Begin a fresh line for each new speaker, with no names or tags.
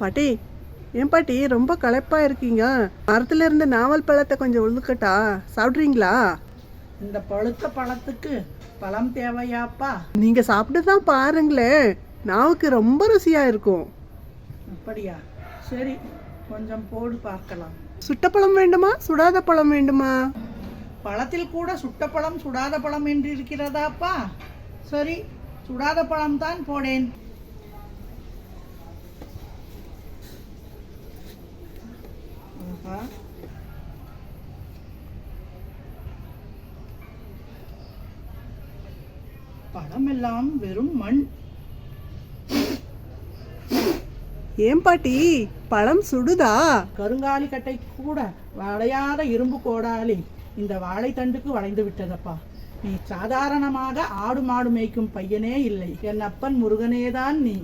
பாட்டி, ஏன் பாட்டி ரொம்ப களைப்பா இருக்கீங்க? மரத்துல இருந்து நாவல் பழத்தை கொஞ்சம் உழுக்கட்டா, சாப்பிட்றீங்களா?
இந்த பழுத்த பழத்துக்கு பழம் தேவையாப்பா?
நீங்க சாப்பிட்டு தான் பாருங்களேன், நாவுக்கு ரொம்ப ருசியா இருக்கும்.
அப்படியா? சரி, கொஞ்சம் போடு பார்க்கலாம்.
சுட்ட பழம் வேண்டுமா, சுடாத பழம் வேண்டுமா?
பழத்தில் கூட சுட்ட பழம் சுடாத பழம் என்று இருக்கிறதாப்பா? சரி, சுடாத பழம் தான் போடேன். ஆஹா, பழமெல்லாம் வெறும் மண்.
ஏன் பாட்டி, பழம் சுடுதா?
கருங்காலி கட்டை கூட வளையாத இரும்பு கோடாலி இந்த வாழைத்தண்டுக்கு வளைந்து விட்டதப்பா. நீ சாதாரணமாக ஆடு மாடு மேய்க்கும் பையனே இல்லை, என் அப்பன் முருகனேதான் நீ.